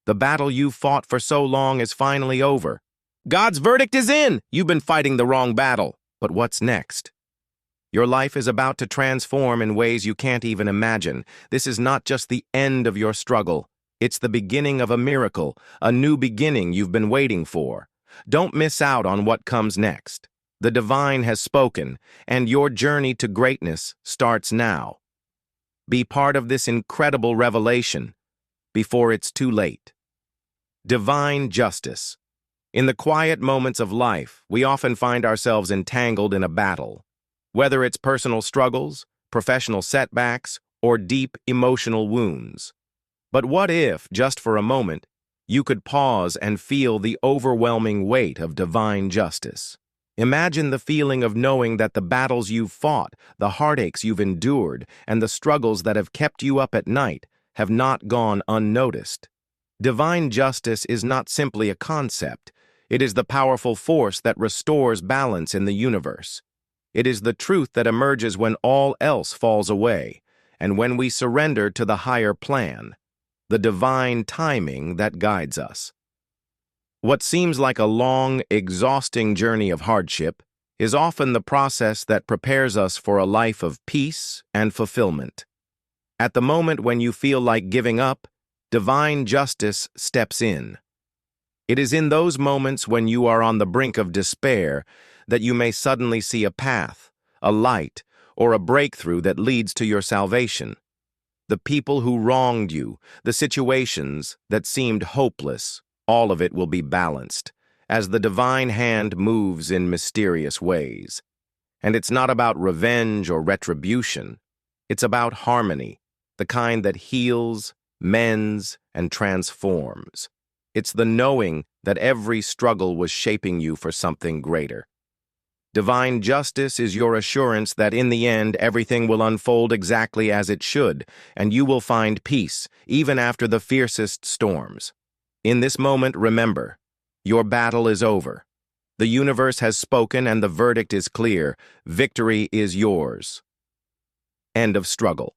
The battle you fought for so long is finally over. God's verdict is in! You've been fighting the wrong battle. But what's next? Your life is about to transform in ways you can't even imagine. This is not just the end of your struggle. It's the beginning of a miracle, a new beginning you've been waiting for. Don't miss out on what comes next. The divine has spoken, and your journey to greatness starts now. Be part of this incredible revelation before it's too late. Divine justice. In the quiet moments of life, we often find ourselves entangled in a battle. Whether it's personal struggles, professional setbacks, or deep emotional wounds. But what if, just for a moment, you could pause and feel the overwhelming weight of divine justice? Imagine the feeling of knowing that the battles you've fought, the heartaches you've endured, and the struggles that have kept you up at night have not gone unnoticed. Divine justice is not simply a concept. It is the powerful force that restores balance in the universe. It is the truth that emerges when all else falls away, and when we surrender to the higher plan, the divine timing that guides us. What seems like a long, exhausting journey of hardship is often the process that prepares us for a life of peace and fulfillment. At the moment when you feel like giving up, divine justice steps in. It is in those moments when you are on the brink of despair that you may suddenly see a path, a light, or a breakthrough that leads to your salvation. The people who wronged you, the situations that seemed hopeless, all of it will be balanced, as the divine hand moves in mysterious ways. And it's not about revenge or retribution. It's about harmony, the kind that heals, mends, and transforms. It's the knowing that every struggle was shaping you for something greater. Divine justice is your assurance that in the end everything will unfold exactly as it should, and you will find peace, even after the fiercest storms. In this moment, remember, your battle is over. The universe has spoken and the verdict is clear. Victory is yours. End of struggle.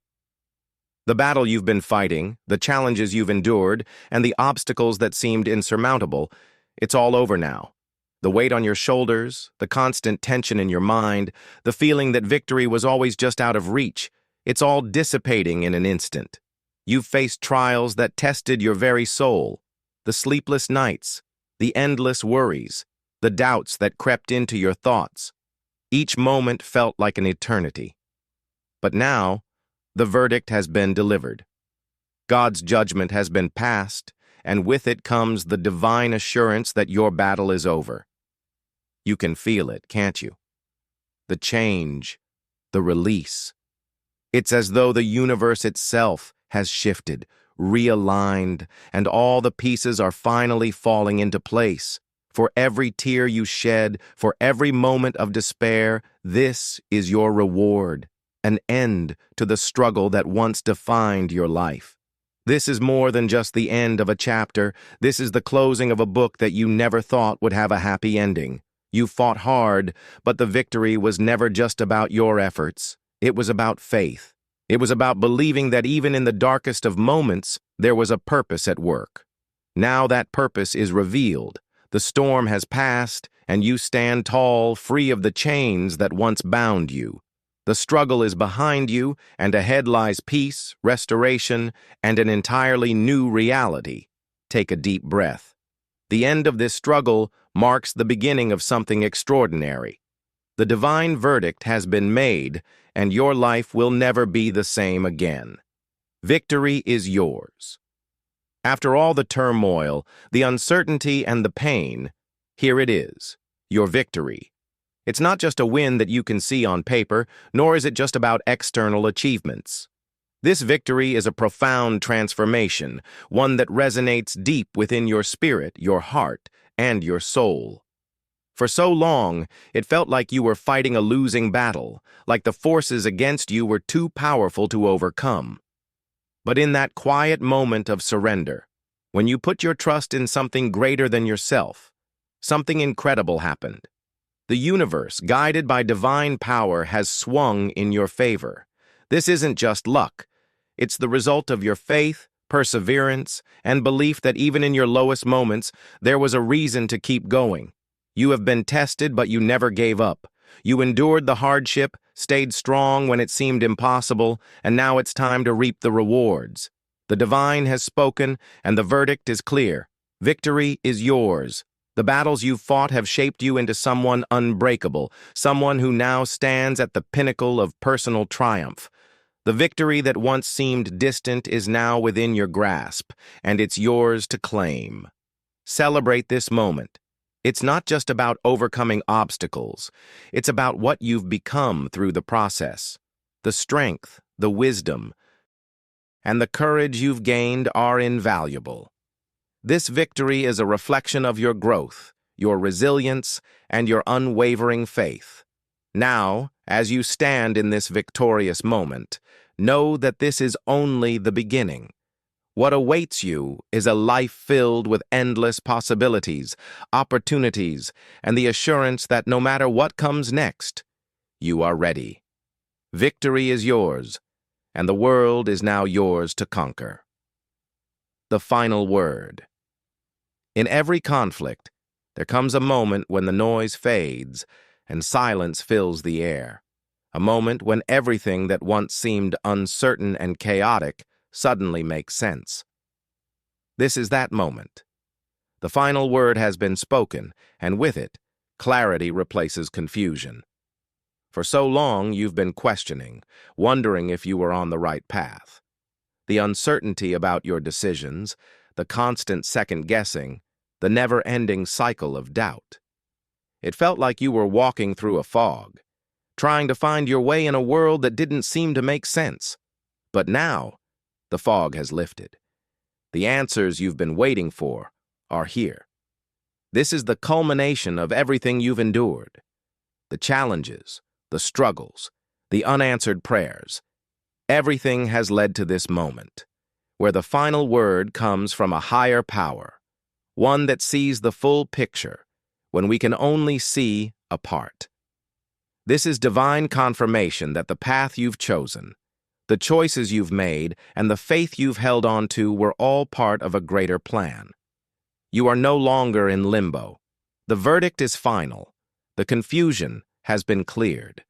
The battle you've been fighting, the challenges you've endured, and the obstacles that seemed insurmountable, it's all over now. The weight on your shoulders, the constant tension in your mind, the feeling that victory was always just out of reach, it's all dissipating in an instant. You've faced trials that tested your very soul, the sleepless nights, the endless worries, the doubts that crept into your thoughts. Each moment felt like an eternity. But now, the verdict has been delivered. God's judgment has been passed, and with it comes the divine assurance that your battle is over. You can feel it, can't you? The change, the release. It's as though the universe itself has shifted, realigned, and all the pieces are finally falling into place. For every tear you shed, for every moment of despair, this is your reward, an end to the struggle that once defined your life. This is more than just the end of a chapter. This is the closing of a book that you never thought would have a happy ending. You fought hard, but the victory was never just about your efforts. It was about faith. It was about believing that even in the darkest of moments, there was a purpose at work. Now that purpose is revealed. The storm has passed, and you stand tall, free of the chains that once bound you. The struggle is behind you, and ahead lies peace, restoration, and an entirely new reality. Take a deep breath. The end of this struggle marks the beginning of something extraordinary. The divine verdict has been made, and your life will never be the same again. Victory is yours. After all the turmoil, the uncertainty, and the pain, here it is, your victory. It's not just a win that you can see on paper, nor is it just about external achievements. This victory is a profound transformation, one that resonates deep within your spirit, your heart, and your soul. For so long, it felt like you were fighting a losing battle, like the forces against you were too powerful to overcome. But in that quiet moment of surrender, when you put your trust in something greater than yourself, something incredible happened. The universe, guided by divine power, has swung in your favor. This isn't just luck. It's the result of your faith, perseverance, and belief that even in your lowest moments, there was a reason to keep going. You have been tested, but you never gave up. You endured the hardship, stayed strong when it seemed impossible, and now it's time to reap the rewards. The divine has spoken, and the verdict is clear. Victory is yours. The battles you've fought have shaped you into someone unbreakable, someone who now stands at the pinnacle of personal triumph. The victory that once seemed distant is now within your grasp, and it's yours to claim. Celebrate this moment. It's not just about overcoming obstacles. It's about what you've become through the process. The strength, the wisdom, and the courage you've gained are invaluable. This victory is a reflection of your growth, your resilience, and your unwavering faith. Now, as you stand in this victorious moment, know that this is only the beginning. What awaits you is a life filled with endless possibilities, opportunities, and the assurance that no matter what comes next, you are ready. Victory is yours, and the world is now yours to conquer. The final word. In every conflict, there comes a moment when the noise fades and silence fills the air. A moment when everything that once seemed uncertain and chaotic suddenly makes sense. This is that moment. The final word has been spoken, and with it, clarity replaces confusion. For so long, you've been questioning, wondering if you were on the right path. The uncertainty about your decisions, the constant second-guessing, the never-ending cycle of doubt. It felt like you were walking through a fog, trying to find your way in a world that didn't seem to make sense. But now, the fog has lifted. The answers you've been waiting for are here. This is the culmination of everything you've endured. The challenges, the struggles, the unanswered prayers. Everything has led to this moment, where the final word comes from a higher power, one that sees the full picture, when we can only see a part. This is divine confirmation that the path you've chosen, the choices you've made, and the faith you've held on to were all part of a greater plan. You are no longer in limbo. The verdict is final. The confusion has been cleared.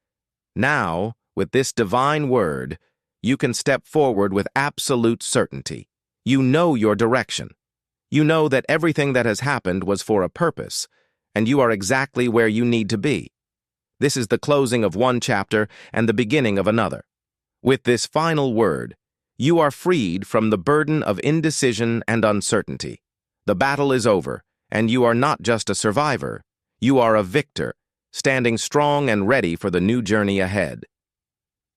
Now, with this divine word, you can step forward with absolute certainty. You know your direction. You know that everything that has happened was for a purpose, and you are exactly where you need to be. This is the closing of one chapter and the beginning of another. With this final word, you are freed from the burden of indecision and uncertainty. The battle is over, and you are not just a survivor. You are a victor, standing strong and ready for the new journey ahead.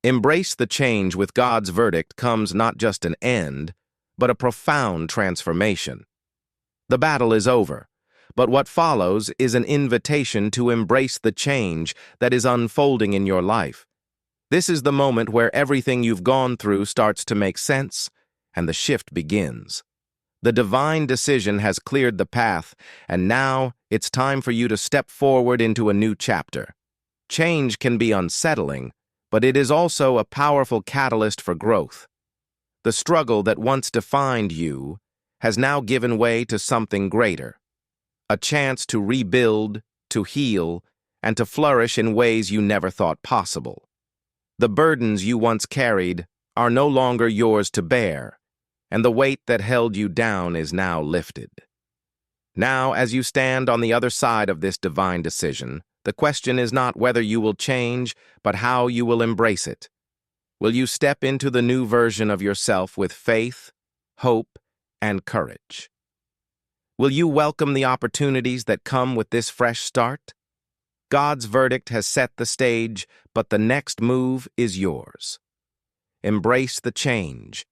Embrace the change. With God's verdict comes not just an end, but a profound transformation. The battle is over, but what follows is an invitation to embrace the change that is unfolding in your life. This is the moment where everything you've gone through starts to make sense, and the shift begins. The divine decision has cleared the path, and now it's time for you to step forward into a new chapter. Change can be unsettling, but it is also a powerful catalyst for growth. The struggle that once defined you has now given way to something greater. A chance to rebuild, to heal, and to flourish in ways you never thought possible. The burdens you once carried are no longer yours to bear, and the weight that held you down is now lifted. Now, as you stand on the other side of this divine decision, the question is not whether you will change, but how you will embrace it. Will you step into the new version of yourself with faith, hope, and courage? Will you welcome the opportunities that come with this fresh start? God's verdict has set the stage, but the next move is yours. Embrace the change,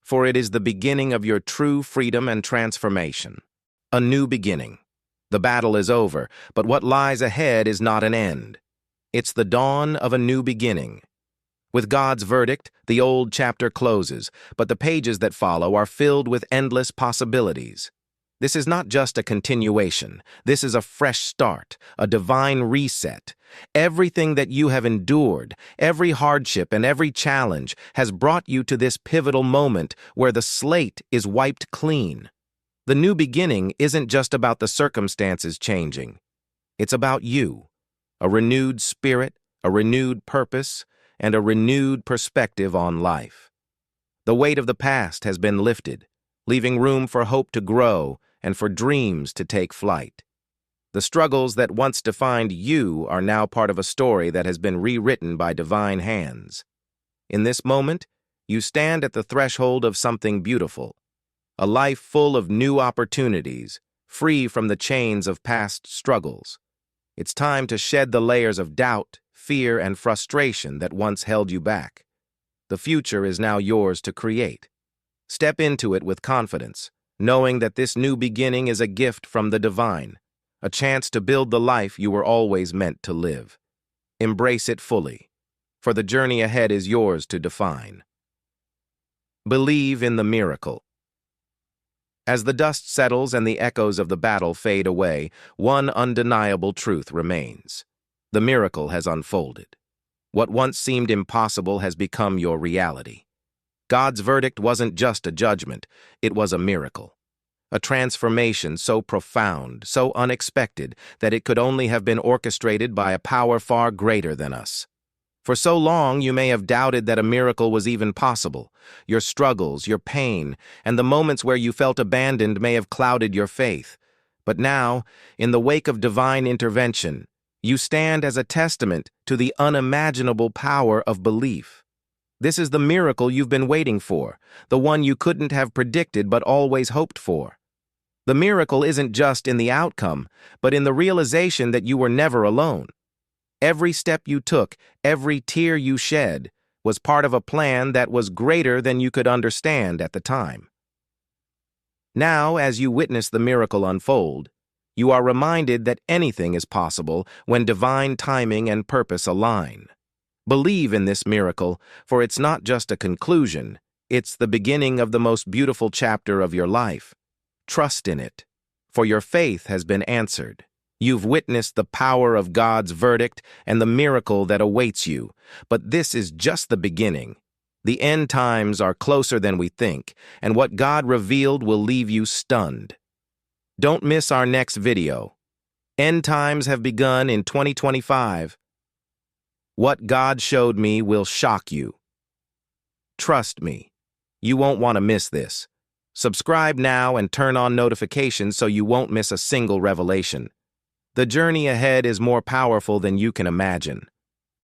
for it is the beginning of your true freedom and transformation. A new beginning. The battle is over, but what lies ahead is not an end. It's the dawn of a new beginning. With God's verdict, the old chapter closes, but the pages that follow are filled with endless possibilities. This is not just a continuation. This is a fresh start, a divine reset. Everything that you have endured, every hardship and every challenge has brought you to this pivotal moment where the slate is wiped clean. The new beginning isn't just about the circumstances changing. It's about you, a renewed spirit, a renewed purpose, and a renewed perspective on life. The weight of the past has been lifted, leaving room for hope to grow and for dreams to take flight. The struggles that once defined you are now part of a story that has been rewritten by divine hands. In this moment, you stand at the threshold of something beautiful, a life full of new opportunities, free from the chains of past struggles. It's time to shed the layers of doubt, fear, and frustration that once held you back. The future is now yours to create. Step into it with confidence, knowing that this new beginning is a gift from the divine, a chance to build the life you were always meant to live. Embrace it fully, for the journey ahead is yours to define. Believe in the miracle. As the dust settles and the echoes of the battle fade away, one undeniable truth remains. The miracle has unfolded. What once seemed impossible has become your reality. God's verdict wasn't just a judgment, it was a miracle. A transformation so profound, so unexpected, that it could only have been orchestrated by a power far greater than us. For so long, you may have doubted that a miracle was even possible. Your struggles, your pain, and the moments where you felt abandoned may have clouded your faith. But now, in the wake of divine intervention, you stand as a testament to the unimaginable power of belief. This is the miracle you've been waiting for, the one you couldn't have predicted but always hoped for. The miracle isn't just in the outcome, but in the realization that you were never alone. Every step you took, every tear you shed, was part of a plan that was greater than you could understand at the time. Now, as you witness the miracle unfold, you are reminded that anything is possible when divine timing and purpose align. Believe in this miracle, for it's not just a conclusion, it's the beginning of the most beautiful chapter of your life. Trust in it, for your faith has been answered. You've witnessed the power of God's verdict and the miracle that awaits you, but this is just the beginning. The end times are closer than we think, and what God revealed will leave you stunned. Don't miss our next video. End times have begun in 2025. What God showed me will shock you. Trust me, you won't want to miss this. Subscribe now and turn on notifications so you won't miss a single revelation. The journey ahead is more powerful than you can imagine.